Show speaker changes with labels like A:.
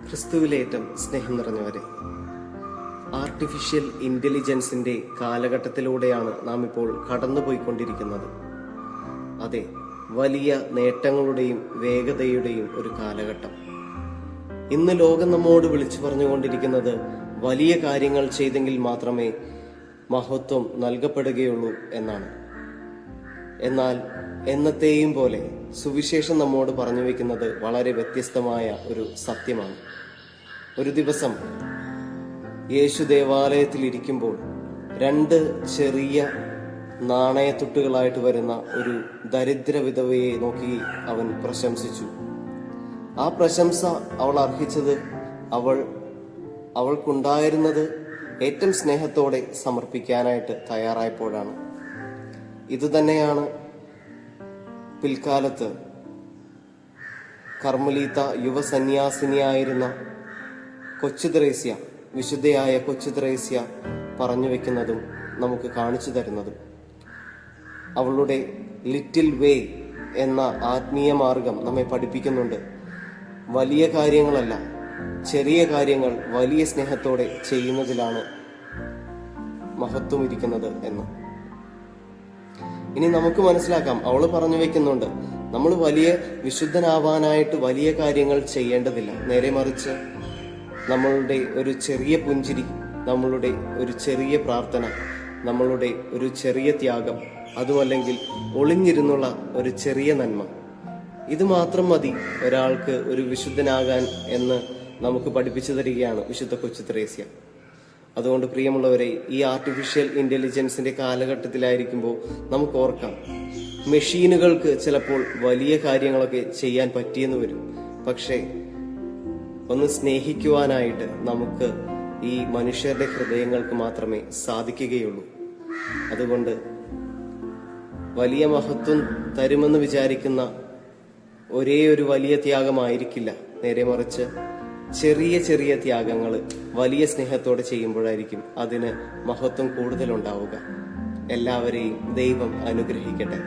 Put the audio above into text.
A: ക്രിസ്തുവിലേറ്റം സ്നേഹം നിറഞ്ഞവരെ, ആർട്ടിഫിഷ്യൽ ഇന്റലിജൻസിന്റെ കാലഘട്ടത്തിലൂടെയാണ് നാം ഇപ്പോൾ കടന്നുപോയിക്കൊണ്ടിരിക്കുന്നത്. അതെ, വലിയ നേട്ടങ്ങളുടെയും വേഗതയുടെയും ഒരു കാലഘട്ടം. ഇന്ന് ലോകം നമ്മോട് വിളിച്ചു പറഞ്ഞുകൊണ്ടിരിക്കുന്നത് വലിയ കാര്യങ്ങൾ ചെയ്തെങ്കിൽ മാത്രമേ മഹത്വം നൽകപ്പെടുകയുള്ളൂ എന്നാണ്. എന്നാൽ എന്നത്തെയും പോലെ സുവിശേഷം നമ്മോട് പറഞ്ഞു വെക്കുന്നത് വളരെ വ്യത്യസ്തമായ ഒരു സത്യമാണ്. ഒരു ദിവസം യേശു ദേവാലയത്തിൽ ഇരിക്കുമ്പോൾ 2 ചെറിയ നാണയത്തുട്ടുകളായിട്ട് വരുന്ന ഒരു ദരിദ്ര വിധവയെ നോക്കി അവൻ പ്രശംസിച്ചു. ആ പ്രശംസ അവൾ അർഹിച്ചത് അവൾക്കുണ്ടായിരുന്നത് ഏറ്റവും സ്നേഹത്തോടെ സമർപ്പിക്കാനായിട്ട് തയ്യാറായപ്പോഴാണ്. ഇതുതന്നെയാണ് പിൽക്കാലത്ത് കർമ്മലീത്ത യുവസന്യാസിനിയായിരുന്ന കൊച്ചു ത്രേസ്യ, വിശുദ്ധയായ കൊച്ചു ത്രേസ്യ പറഞ്ഞു വെക്കുന്നതും നമുക്ക് കാണിച്ചു തരുന്നതും. അവളുടെ ലിറ്റിൽ വേ എന്ന ആത്മീയ മാർഗം നമ്മെ പഠിപ്പിക്കുന്നുണ്ട്. വലിയ കാര്യങ്ങളല്ല, ചെറിയ കാര്യങ്ങൾ വലിയ സ്നേഹത്തോടെ ചെയ്യുന്നതിലാണ് മഹത്വം ഇരിക്കുന്നത് എന്ന്. ഇനി നമുക്ക് മനസ്സിലാക്കാം, അവള് പറഞ്ഞു വെക്കുന്നുണ്ട്, നമ്മൾ വലിയ വിശുദ്ധനാവാനായിട്ട് വലിയ കാര്യങ്ങൾ ചെയ്യേണ്ടതില്ല. നേരെ മറിച്ച് നമ്മളുടെ ഒരു ചെറിയ പുഞ്ചിരി, നമ്മളുടെ ഒരു ചെറിയ പ്രാർത്ഥന, നമ്മളുടെ ഒരു ചെറിയ ത്യാഗം, അതുമല്ലെങ്കിൽ ഒളിഞ്ഞിരുന്നുള്ള ഒരു ചെറിയ നന്മ, ഇത് മാത്രം മതി ഒരാൾക്ക് ഒരു വിശുദ്ധനാകാൻ എന്ന് നമുക്ക് പഠിപ്പിച്ചു തരികയാണ് വിശുദ്ധ കൊച്ചു ത്രേസ്യ. അതുകൊണ്ട് പ്രിയമുള്ളവരെ, ഈ ആർട്ടിഫിഷ്യൽ ഇന്റലിജൻസിന്റെ കാലഘട്ടത്തിലായിരിക്കുമ്പോൾ നമുക്ക് ഓർക്കാം, മെഷീനുകൾക്ക് ചിലപ്പോൾ വലിയ കാര്യങ്ങളൊക്കെ ചെയ്യാൻ പറ്റിയെന്ന് വരും. പക്ഷേ ഒന്ന് സ്നേഹിക്കുവാനായിട്ട് നമുക്ക് ഈ മനുഷ്യരുടെ ഹൃദയങ്ങൾക്ക് മാത്രമേ സാധിക്കുകയുള്ളൂ. അതുകൊണ്ട് വലിയ മഹത്വം തരുമെന്ന് വിചാരിക്കുന്ന ഒരേ ഒരു വലിയ ത്യാഗമായിരിക്കില്ല, നേരെ മറിച്ച് ചെറിയ ചെറിയ ത്യാഗങ്ങൾ വലിയ സ്നേഹത്തോടെ ചെയ്യുമ്പോഴായിരിക്കും അതിന് മഹത്വം കൂടുതലുണ്ടാവുക. എല്ലാവരെയും ദൈവം അനുഗ്രഹിക്കട്ടെ.